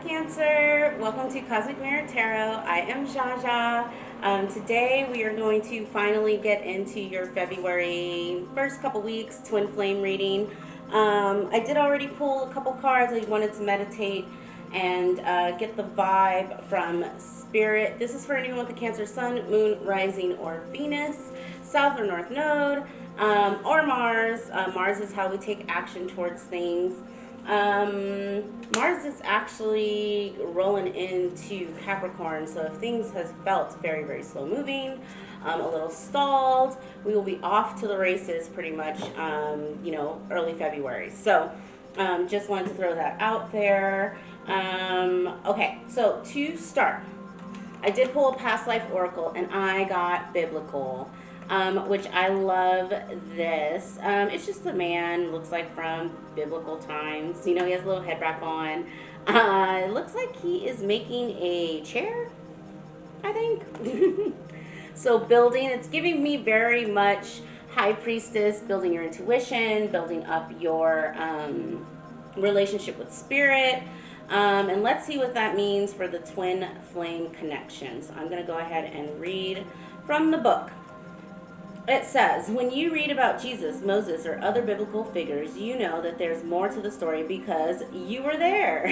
Cancer. Welcome to Cosmic Mirror Tarot. I am Jaja. Today we are going to finally get into your February first couple weeks twin flame reading. I did already pull a couple cards. I wanted to meditate and get the vibe from Spirit. This is for anyone with a Cancer Sun, Moon, Rising, or Venus, South or North Node, or Mars. Mars is how we take action towards things. Mars is actually rolling into Capricorn, so if things has felt very, very slow moving, a little stalled, we will be off to the races pretty much, early February. So, just wanted to throw that out there. Okay, so to start, I did pull a past life oracle and I got biblical, which I love this. It's just a man, looks like from biblical times. You know, he has a little head wrap on. It looks like he is making a chair, I think. So building, it's giving me very much high priestess, building your intuition, building up your relationship with spirit. And let's see what that means for the twin flame connections. I'm going to go ahead and read from the book. It says, when you read about Jesus, Moses, or other biblical figures, you know that there's more to the story because you were there.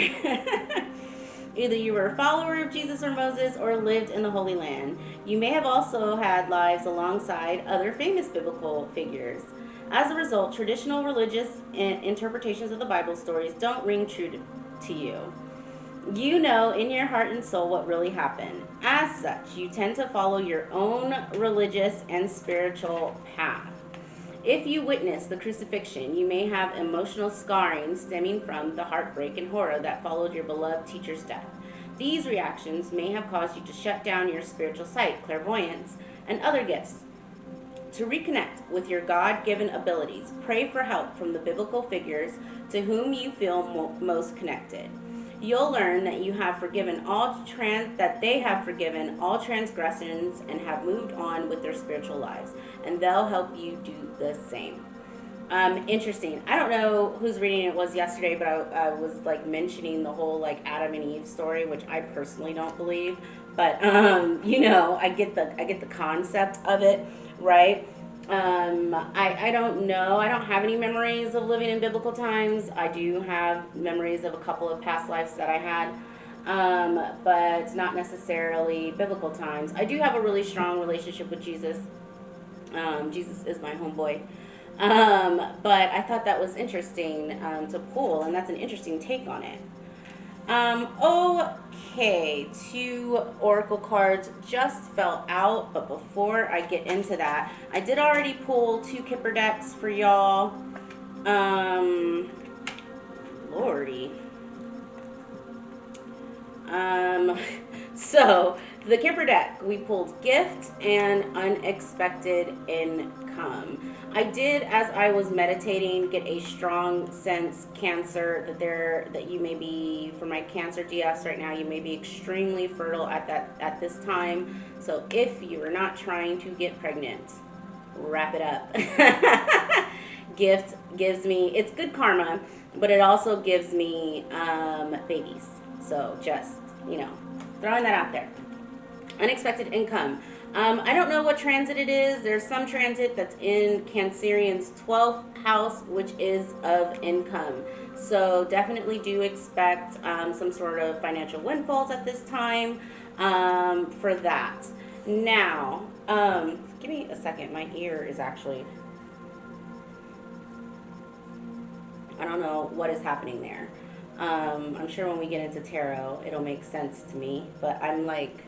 Either you were a follower of Jesus or Moses or lived in the Holy Land. You may have also had lives alongside other famous biblical figures. As a result, traditional religious interpretations of the Bible stories don't ring true to you. You know in your heart and soul what really happened. As such, you tend to follow your own religious and spiritual path. If you witness the crucifixion, you may have emotional scarring stemming from the heartbreak and horror that followed your beloved teacher's death. These reactions may have caused you to shut down your spiritual sight, clairvoyance, and other gifts. To reconnect with your God-given abilities, pray for help from the biblical figures to whom you feel most connected. You'll learn that you have forgiven that they have forgiven all transgressions and have moved on with their spiritual lives, and they'll help you do the same. Interesting. I don't know whose reading it was yesterday, but I was like mentioning the whole like Adam and Eve story, which I personally don't believe, but I get the concept of it, right? I don't know. I don't have any memories of living in biblical times. I do have memories of a couple of past lives that I had, but not necessarily biblical times. I do have a really strong relationship with Jesus. Jesus is my homeboy. But I thought that was interesting to pull, and that's an interesting take on it. Okay, two oracle cards just fell out, but before I get into that, I did already pull two Kipper decks for y'all. Lordy. So the Kipper deck, we pulled gift and unexpected income. I did, as I was meditating, get a strong sense, Cancer, that you may be, for my Cancer GS right now, you may be extremely fertile at this time. So if you are not trying to get pregnant, wrap it up. Gift gives me, it's good karma, but it also gives me babies. So just, throwing that out there. Unexpected income. I don't know what transit it is. There's some transit that's in Cancerian's 12th house, which is of income. So definitely do expect some sort of financial windfalls at this time for that. Now, give me a second. My ear is actually, I don't know what is happening there. I'm sure when we get into tarot, it'll make sense to me. But I'm like,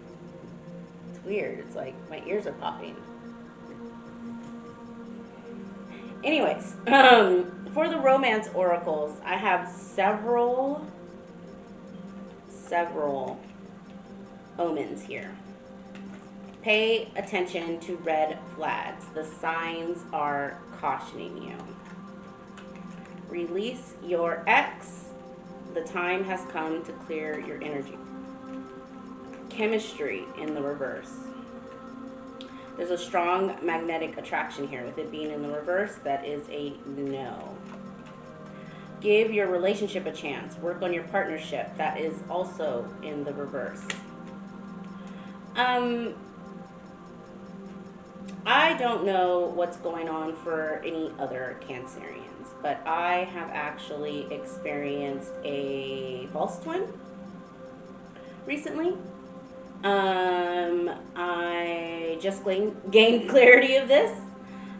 it's weird. It's like my ears are popping. Anyways, for the romance oracles, I have several omens here. Pay attention to red flags. The signs are cautioning you. Release your ex. The time has come to clear your energy. Chemistry in the reverse. There's a strong magnetic attraction here. With it being in the reverse, that is a no. Give your relationship a chance. Work on your partnership. That is also in the reverse. Um, I don't know what's going on for any other Cancerians, but I have actually experienced a false twin recently. I just gained clarity of this.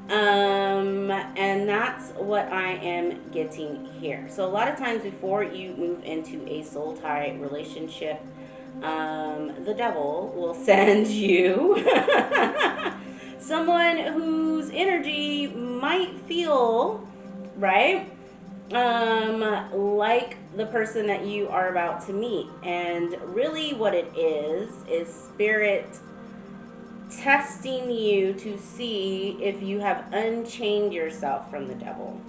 And that's what I am getting here. So a lot of times before you move into a soul tie relationship, the devil will send you someone whose energy might feel right, like the person that you are about to meet. And really what it is spirit testing you to see if you have unchained yourself from the devil.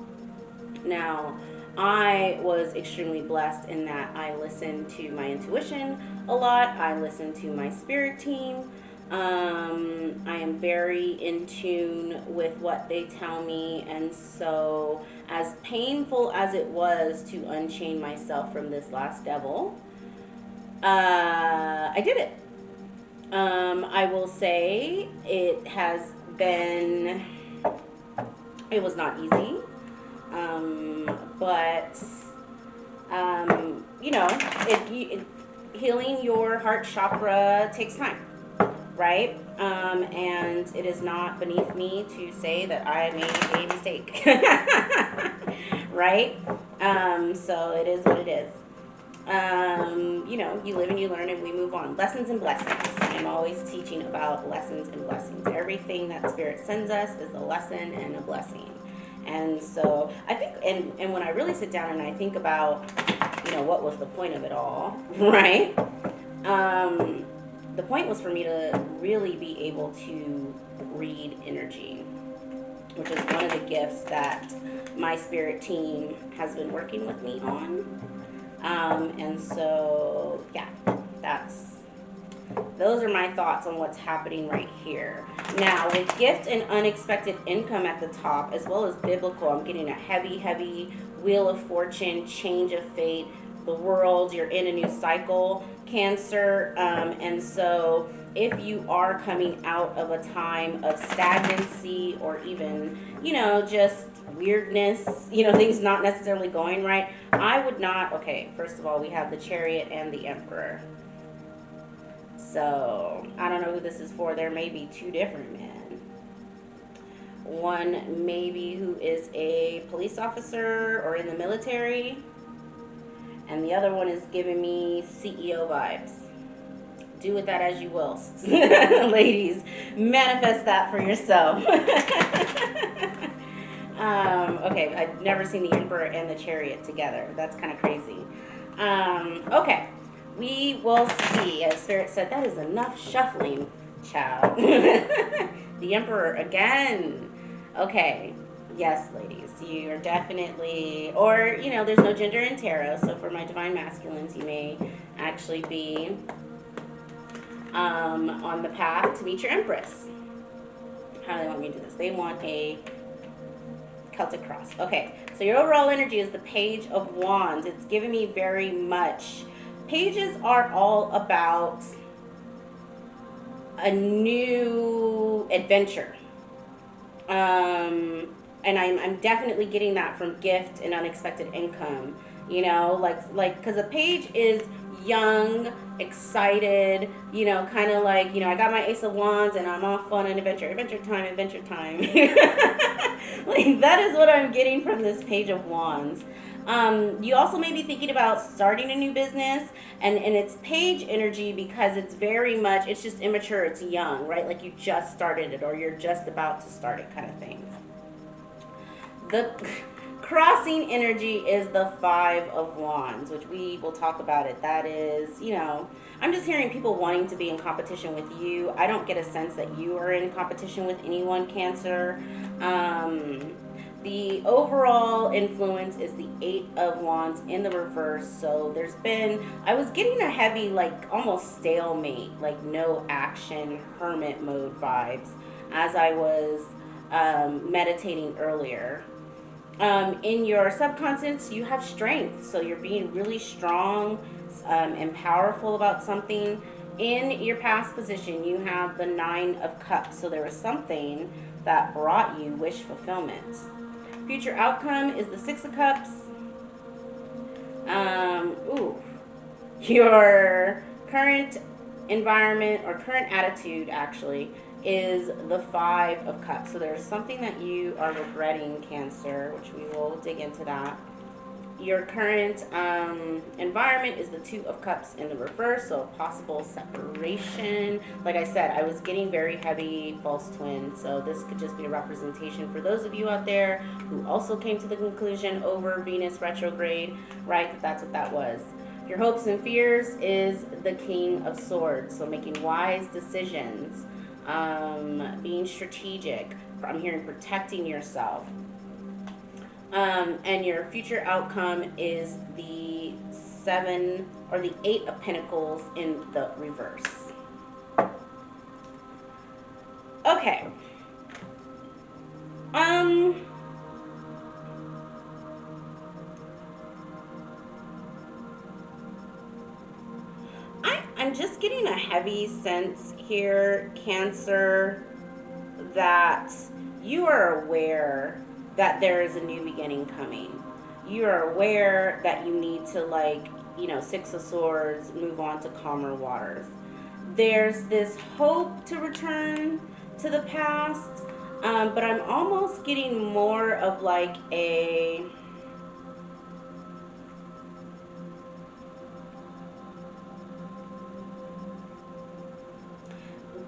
Now, I was extremely blessed in that I listened to my intuition a lot. I listened to my spirit team. I am very in tune with what they tell me. And so, as painful as it was to unchain myself from this last devil, I did it. I will say it was not easy. But you know, healing your heart chakra takes time, right? And it is not beneath me to say that I made a mistake, right? So it is what it is. You know, you live and you learn and we move on. Lessons and blessings. I'm always teaching about lessons and blessings. Everything that Spirit sends us is a lesson and a blessing. And so I think, and when I really sit down and I think about, you know, what was the point of it all, right? The point was for me to really be able to read energy, which is one of the gifts that my spirit team has been working with me on. And so, yeah, those are my thoughts on what's happening right here. Now, with gift and unexpected income at the top, as well as biblical, I'm getting a heavy, heavy wheel of fortune, change of fate, the world, you're in a new cycle, Cancer. And so if you are coming out of a time of stagnancy or even, you know, just weirdness, you know, things not necessarily going right, I would not, okay, first of all, we have the Chariot and the Emperor. So, I don't know who this is for. There may be two different men. One maybe who is a police officer or in the military, and the other one is giving me CEO vibes. Do with that as you will. Ladies, manifest that for yourself. Okay, I've never seen the Emperor and the Chariot together. That's kind of crazy. Okay, we will see. As Spirit said, that is enough shuffling, child. The Emperor again. Okay, yes, ladies, you are definitely, or, you know, there's no gender in tarot, so for my divine masculines, you may actually be on the path to meet your Empress. How do they want me to do this? They want a Celtic cross. Okay, so your overall energy is the Page of Wands. It's giving me very much. Pages are all about a new adventure. And I'm definitely getting that from gift and unexpected income. You know, like, because a page is young, excited, you know, kind of like, you know, I got my Ace of Wands and I'm off on an adventure. Adventure time, adventure time. Like, that is what I'm getting from this Page of Wands. You also may be thinking about starting a new business, and it's page energy because it's very much, it's just immature, it's young, right? Like you just started it or you're just about to start it kind of thing. The crossing energy is the Five of Wands, which we will talk about it. That is, you know, I'm just hearing people wanting to be in competition with you. I don't get a sense that you are in competition with anyone, Cancer. The overall influence is the Eight of Wands in the reverse. So there's been, I was getting a heavy, like almost stalemate, like no action, hermit mode vibes as I was meditating earlier. In your subconscious, you have strength. So you're being really strong and powerful about something. In your past position, you have the Nine of Cups. So there was something that brought you wish fulfillment. Future outcome is the Six of Cups. Ooh, your current environment or current attitude actually is the Five of Cups. So there's something that you are regretting, Cancer, which we will dig into that. Your current environment is the Two of Cups in the reverse, so possible separation. Like I said, I was getting very heavy false twin, so this could just be a representation for those of you out there who also came to the conclusion over Venus retrograde, right? That's what that was. Your hopes and fears is the King of Swords, so making wise decisions, being strategic. I'm hearing protecting yourself. And your future outcome is the Seven or the Eight of Pentacles in the reverse. Okay. I'm just getting a heavy sense here, Cancer, that you are aware that there is a new beginning coming. You are aware that you need to, like, Six of Swords, move on to calmer waters. There's this hope to return to the past, but I'm almost getting more of like a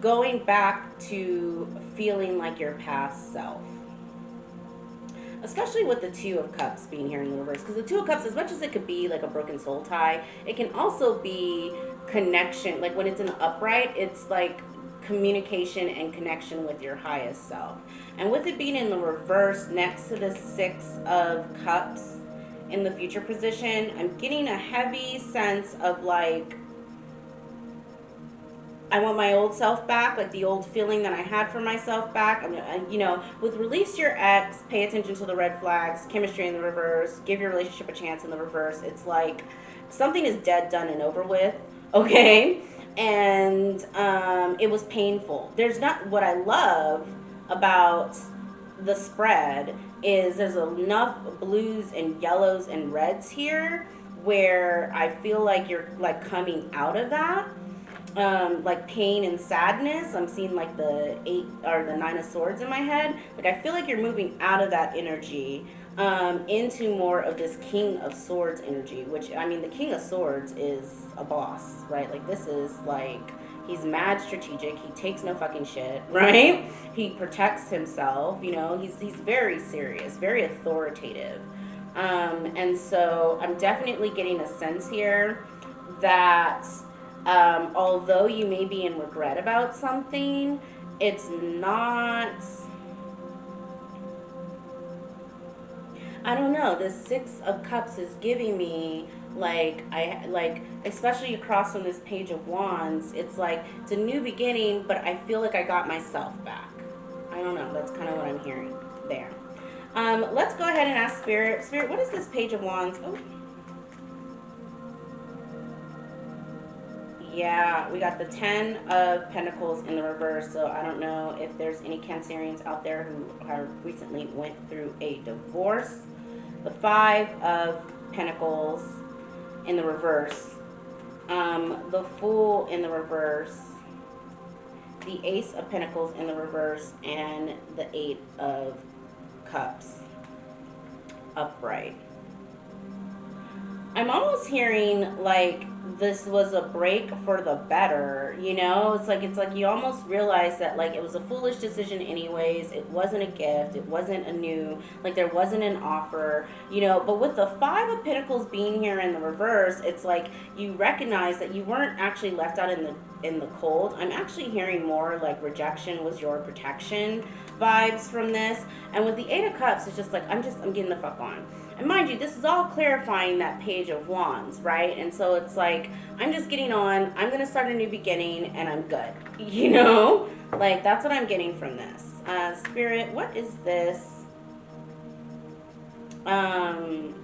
going back to feeling like your past self, especially with the Two of Cups being here in the reverse. Because the Two of Cups, as much as it could be like a broken soul tie, it can also be connection. Like when it's in the upright, it's like communication and connection with your highest self. And with it being in the reverse next to the Six of Cups in the future position, I'm getting a heavy sense of like, I want my old self back, like the old feeling that I had for myself back. With release your ex, pay attention to the red flags, chemistry in the reverse, give your relationship a chance in the reverse. It's like something is dead, done, and over with, okay? And it was painful. There's not, what I love about the spread is there's enough blues and yellows and reds here where I feel like you're like coming out of that, like pain and sadness. I'm seeing like the Eight or the Nine of Swords in my head. Like I feel like you're moving out of that energy into more of this King of Swords energy, which, I mean, the King of Swords is a boss, right? Like this is like, he's mad strategic. He takes no fucking shit, right? He protects himself. He's very serious, very authoritative. And so I'm definitely getting a sense here that although you may be in regret about something, it's not. I don't know. The Six of Cups is giving me especially across from this Page of Wands. It's like it's a new beginning, but I feel like I got myself back. I don't know. That's kind of what I'm hearing there. Let's go ahead and ask Spirit. Spirit, what is this Page of Wands? Oh. Yeah, we got the Ten of Pentacles in the reverse, so I don't know if there's any Cancerians out there who have recently went through a divorce. The Five of Pentacles in the reverse. The Fool in the reverse. The Ace of Pentacles in the reverse, and the Eight of Cups upright. I'm almost hearing like this was a break for the better. It's like you almost realize that like it was a foolish decision anyways. It wasn't a gift, it wasn't a new, like there wasn't an offer, but with the Five of Pentacles being here in the reverse, it's like you recognize that you weren't actually left out in the cold. I'm actually hearing more like rejection was your protection vibes from this. And with the Eight of Cups, it's just like I'm getting the fuck on. And mind you, this is all clarifying that Page of Wands, right? And so it's like, I'm just getting on, I'm going to start a new beginning, and I'm good. Like, that's what I'm getting from this. Spirit, what is this? Um,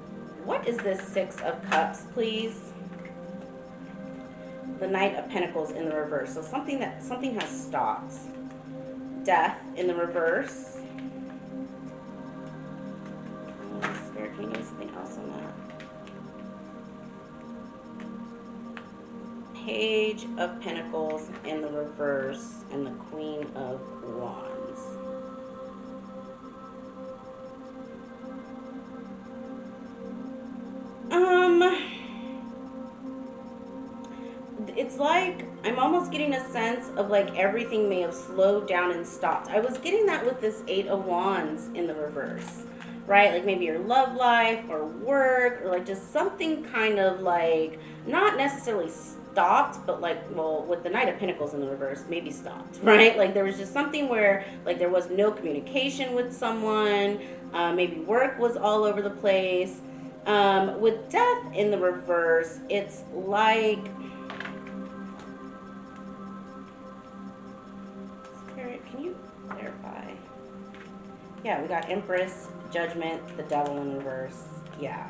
what is this Six of Cups, please? The Knight of Pentacles in the reverse. So something has stopped. Death in the reverse. Spirit, can you give me something else on that? Page of Pentacles in the reverse and the Queen of Wands. It's like I'm almost getting a sense of like everything may have slowed down and stopped. I was getting that with this Eight of Wands in the reverse, right? Like maybe your love life or work or like just something kind of like not necessarily stopped, but like, well, with the Knight of Pentacles in the reverse, maybe stopped, right? Like there was just something where like there was no communication with someone, maybe work was all over the place. With Death in the reverse, it's like, can you clarify? Yeah, we got Empress, Judgment, the Devil in reverse. Yeah.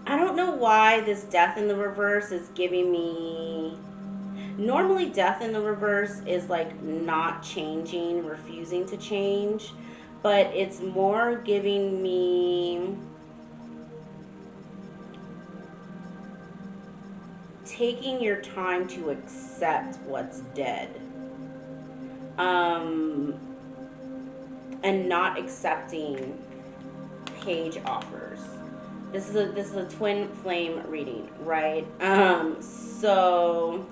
I don't know why this Death in the reverse is giving me. Normally, Death in the reverse is like not changing, refusing to change, but it's more giving me taking your time to accept what's dead, and not accepting page offers. This is a twin flame reading, right? So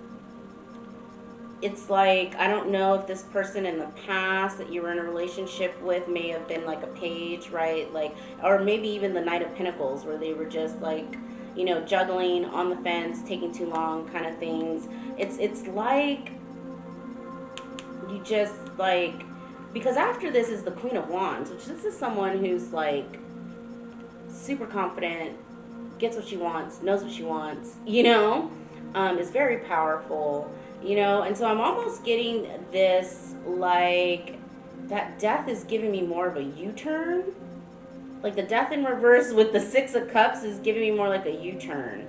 it's like, I don't know if this person in the past that you were in a relationship with may have been like a page, right? Like, or maybe even the Knight of Pentacles where they were just like, you know, juggling on the fence, taking too long kind of things. It's like you just like, because after this is the Queen of Wands, which this is someone who's like super confident, gets what she wants, knows what she wants, you know, is very powerful, you know, and so I'm almost getting this like that Death is giving me more of a U-turn. Like the Death in reverse with the Six of Cups is giving me more like a U-turn.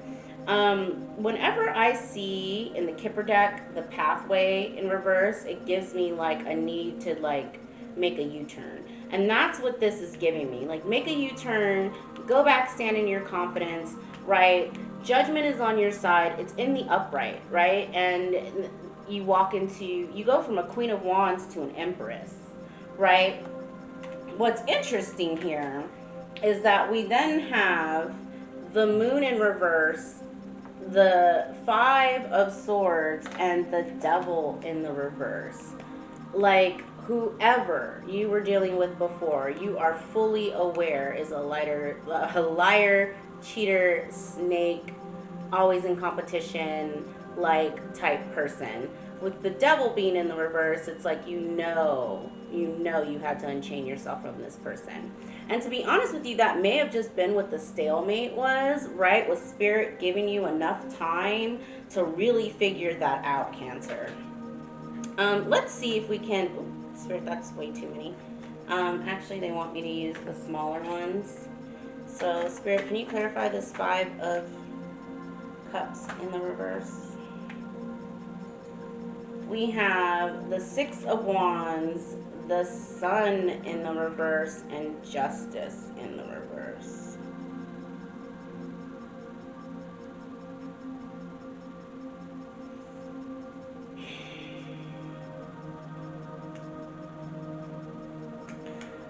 Whenever I see in the Kipper deck the pathway in reverse, it gives me like a need to like make a U-turn. And that's what this is giving me. Like make a U-turn, go back, stand in your confidence, right? Judgment is on your side. It's in the upright, right? And you go from a Queen of Wands to an Empress, right? What's interesting here is that we then have the Moon in reverse, the Five of Swords, and the Devil in the reverse. Like, whoever you were dealing with before, you are fully aware is a liar, cheater, snake, always in competition, like type person. With the Devil being in the reverse, it's like you had to unchain yourself from this person. And to be honest with you, that may have just been what the stalemate was, right? Was Spirit giving you enough time to really figure that out, Cancer? Let's see if we can. Ooh, Spirit, that's way too many. Actually, they want me to use the smaller ones. So, Spirit, can you clarify this Five of Cups in the reverse? We have the Six of Wands, the Sun in the reverse, and Justice in the reverse.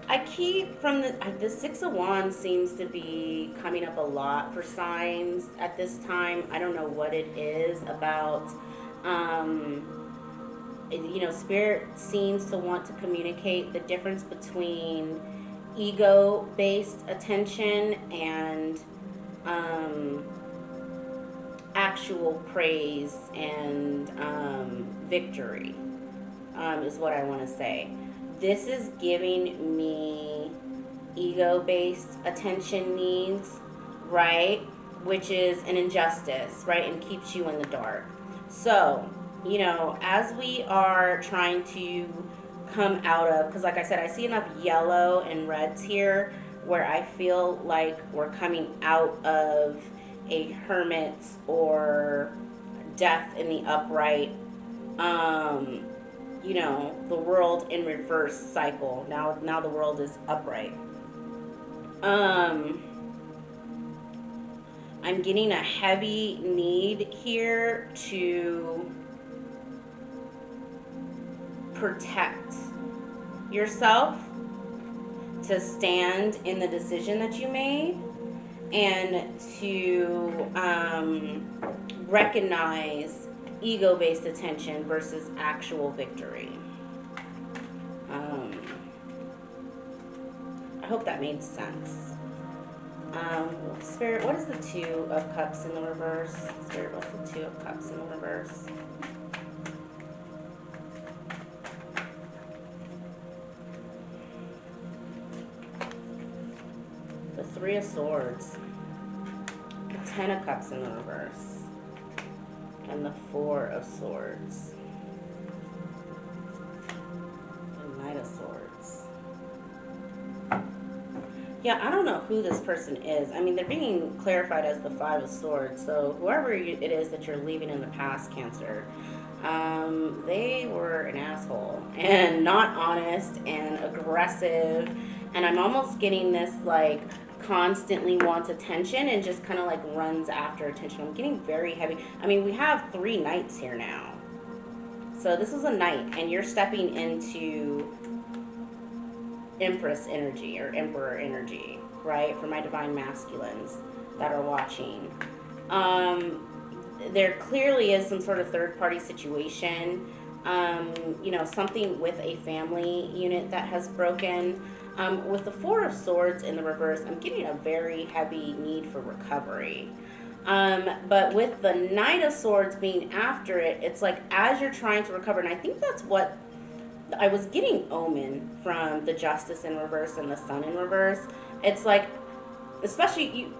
I keep from the Six of Wands seems to be coming up a lot for signs at this time. I don't know what it is about. You know, Spirit seems to want to communicate the difference between ego-based attention and actual praise and victory, is what I want to say. This is giving me ego-based attention needs, right? Which is an injustice, right? And keeps you in the dark. So, you know, as we are trying to come out of, because like I said, I see enough yellow and reds here where I feel like we're coming out of a hermit or death in the upright, um, you know, the world in reverse cycle. Now the world is upright. Um, I'm getting a heavy need here to protect yourself, to stand in the decision that you made, and to recognize ego based attention versus actual victory. Um, I hope that made sense. Spirit, what is the Two of Cups in the reverse? Spirit, what's the Two of Cups in the reverse? The Three of Swords. The Ten of Cups in the reverse. And the Four of Swords. The Knight of Swords. Yeah, I don't know who this person is. I mean, they're being clarified as the Five of Swords. So whoever it is that you're leaving in the past, Cancer, they were an asshole and not honest and aggressive. And I'm almost getting this like constantly wants attention and just kind of like runs after attention. I'm getting very heavy. I mean, we have 3 knights here now. So this is a knight and you're stepping into Empress energy or Emperor energy, right? For my divine masculines that are watching. There clearly is some sort of third party situation, you know, something with a family unit that has broken. With the Four of Swords in the reverse, I'm getting a very heavy need for recovery. But with the Knight of Swords being after it, it's like as you're trying to recover, and I think that's what I was getting omen from the Justice in reverse and the Sun in reverse. It's like, especially you,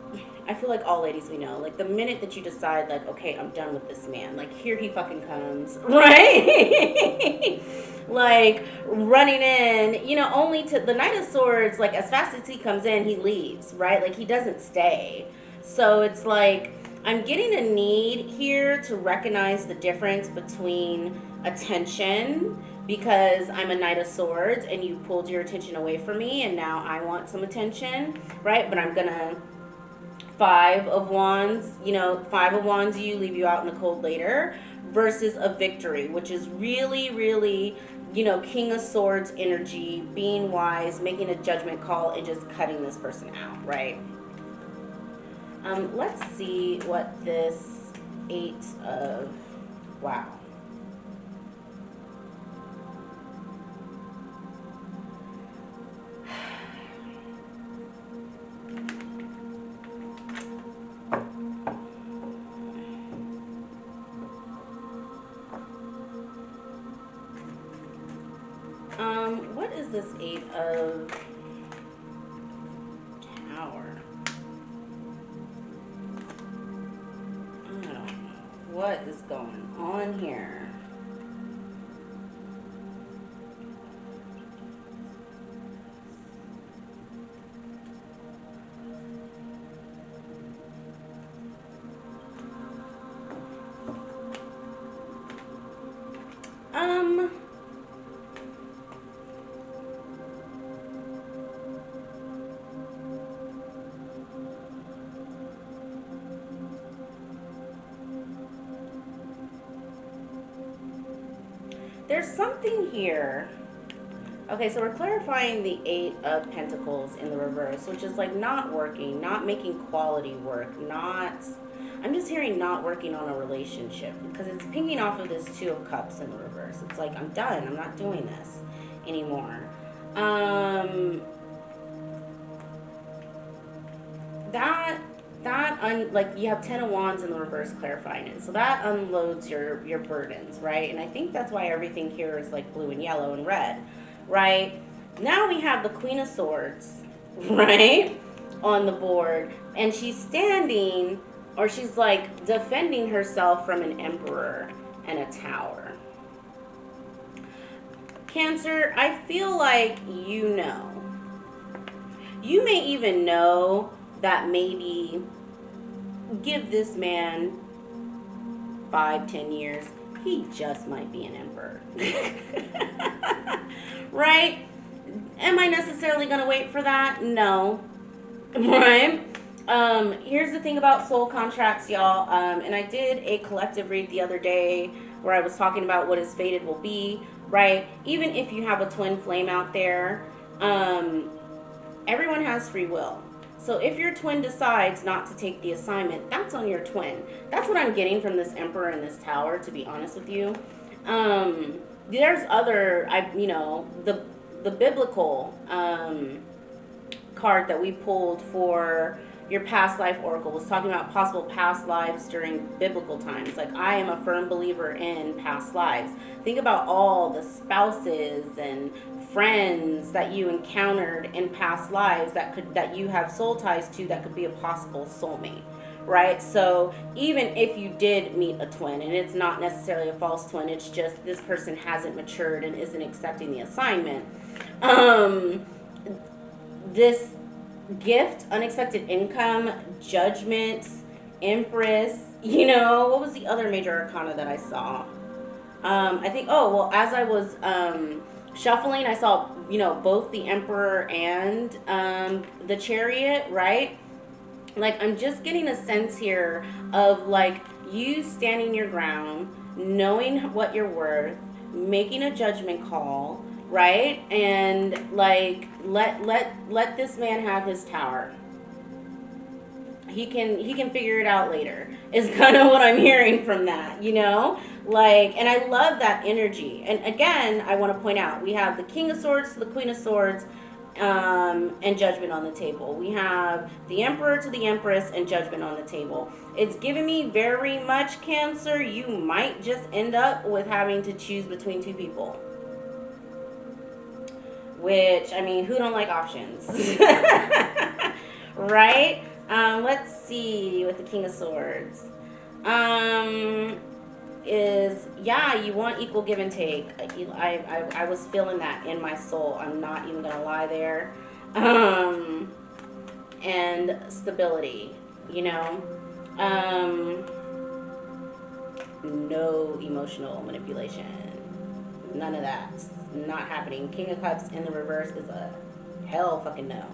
I feel like all ladies we know, like the minute that you decide, like, okay, I'm done with this man, like here he fucking comes, right? Like running in, you know, only to the Knight of Swords, like as fast as he comes in, he leaves, right? Like he doesn't stay. So it's like, I'm getting a need here to recognize the difference between attention, because I'm a Knight of Swords and you pulled your attention away from me and now I want some attention, right? But I'm gonna Five of Wands, you know, Five of Wands you, leave you out in the cold later, versus a victory, which is really, really, you know, King of Swords energy, being wise, making a judgment call and just cutting this person out, right? Let's see what this Eight of, wow. What is this Eight of Tower? I don't know. What is going on here? Um, there's something here. Okay, so we're clarifying the Eight of Pentacles in the reverse, which is like not working, not making quality work, not, I'm just hearing not working on a relationship, because it's pinging off of this Two of Cups in the reverse. It's like, I'm done, I'm not doing this anymore. Like you have Ten of Wands in the reverse clarifying it, so that unloads your burdens, right? And I think that's why everything here is like blue and yellow and red, right? Now we have the Queen of Swords, right, on the board, and she's standing, or she's like defending herself from an Emperor and a Tower. Cancer, I feel like you know. You may even know that maybe give this man 5, 10 years, he just might be an emperor. Right? Am I necessarily going to wait for that? No. Right? Here's the thing about soul contracts, y'all. And I did a collective read the other day where I was talking about what is fated will be, right? Even if you have a twin flame out there, um, everyone has free will. So if your twin decides not to take the assignment, that's on your twin. That's what I'm getting from this emperor and this tower, to be honest with you. There's other, the biblical card that we pulled for your past life oracle was talking about possible past lives during biblical times. Like, I am a firm believer in past lives. Think about all the spouses and friends that you encountered in past lives that you have soul ties to, that could be a possible soulmate, right? So even if you did meet a twin and it's not necessarily a false twin, it's just this person hasn't matured and isn't accepting the assignment, this gift, unexpected income, judgment, empress, what was the other major arcana that I saw? I think, oh, well, as I was shuffling, I saw, both the emperor and the chariot, right? Like, I'm just getting a sense here of, like, you standing your ground, knowing what you're worth, making a judgment call, right? And, like, let this man have his tower. He can figure it out later, is kind of what I'm hearing from that, like. And I love that energy. And again, I want to point out, we have the King of Swords to the Queen of Swords, and judgment on the table. We have the Emperor to the Empress and judgment on the table. It's giving me very much, Cancer, you might just end up with having to choose between two people, which, I mean, who don't like options? Right? Let's see, with the King of Swords. You want equal give and take. I was feeling that in my soul. I'm not even gonna lie there. And stability, no emotional manipulation. None of that. Not happening. King of Cups in the reverse is a hell fucking no.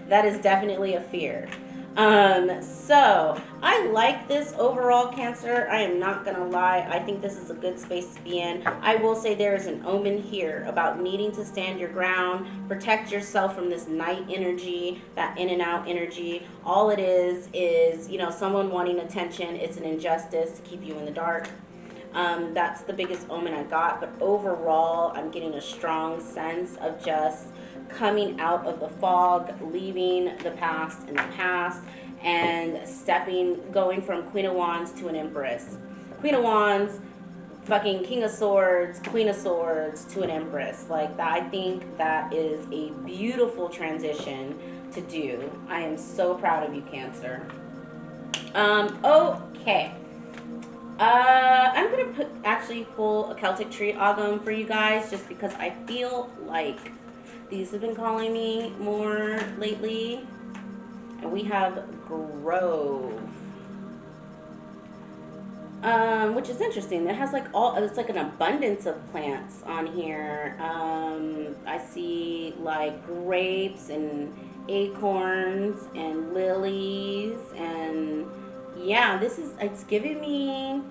That is definitely a fear. So I like this overall, Cancer. I am not gonna lie. I think this is a good space to be in. I will say there is an omen here about needing to stand your ground, protect yourself from this night energy, that in and out energy. All it is, someone wanting attention. It's an injustice to keep you in the dark. That's the biggest omen I got. But overall, I'm getting a strong sense of just coming out of the fog, leaving the past in the past, and going from Queen of Wands to an Empress. Queen of Wands, fucking King of Swords, Queen of Swords to an Empress. Like that, I think that is a beautiful transition to do. I am so proud of you, Cancer. Okay. I'm gonna actually pull a Celtic tree Ogam for you guys, just because I feel like these have been calling me more lately. And we have Grove, which is interesting. It has it's like an abundance of plants on here. I see like grapes and acorns and lilies, and yeah, it's giving me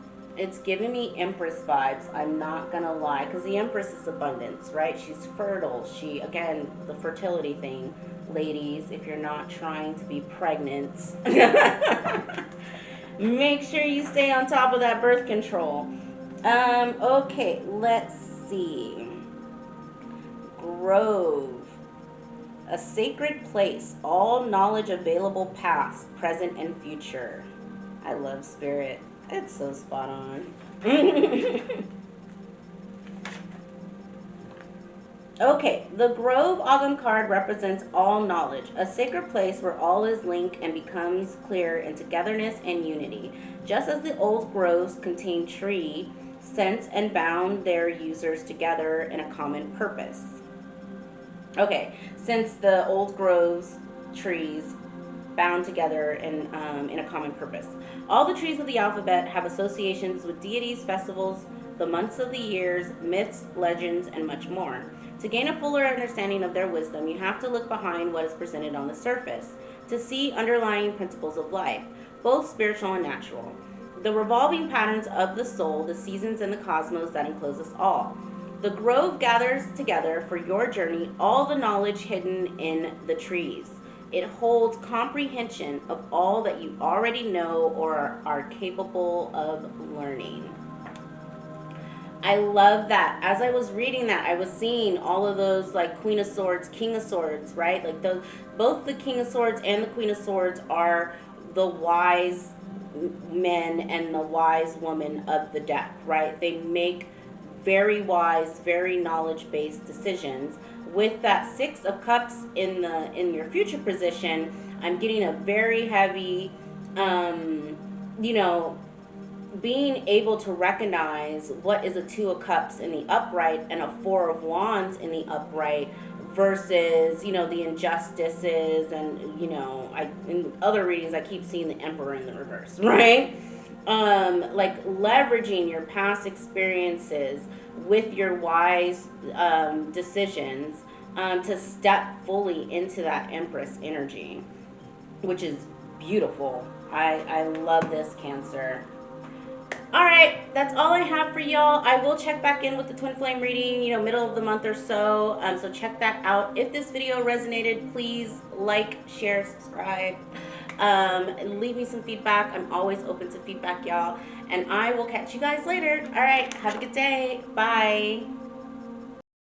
Empress vibes. I'm not gonna lie, because the Empress is abundance, right? She's fertile. Again, the fertility thing, ladies, if you're not trying to be pregnant, make sure you stay on top of that birth control. Okay, let's see. Grove. A sacred place, all knowledge available past, present, and future. I love Spirit. It's so spot on. Okay, the Grove Ogam card represents all knowledge, a sacred place where all is linked and becomes clear in togetherness and unity. Just as the old groves contain tree sent and bound their users together in a common purpose. Okay, since the old groves trees bound together in a common purpose. All the trees of the alphabet have associations with deities, festivals, the months of the years, myths, legends, and much more. To gain a fuller understanding of their wisdom, you have to look behind what is presented on the surface, to see underlying principles of life, both spiritual and natural. The revolving patterns of the soul, the seasons, and the cosmos that enclose us all. The grove gathers together for your journey all the knowledge hidden in the trees. It holds comprehension of all that you already know or are capable of learning. I love that. As I was reading that, I was seeing all of those like Queen of Swords, King of Swords, right? Like those, both the King of Swords and the Queen of Swords are the wise men and the wise woman of the deck, right? They make very wise, very knowledge-based decisions. With that 6 of Cups in your future position, I'm getting a very heavy, um, you know, being able to recognize what is a 2 of Cups in the upright and a 4 of Wands in the upright versus, the injustices, and I in other readings I keep seeing the Emperor in the reverse, right? Like leveraging your past experiences with your wise decisions, to step fully into that Empress energy, which is beautiful. I love this, Cancer. All right, that's all I have for y'all. I will check back in with the Twin Flame reading, middle of the month or so. So check that out. If this video resonated, please like, share, subscribe. Leave me some feedback. I'm always open to feedback, y'all. And I will catch you guys later. All right, have a good day. Bye.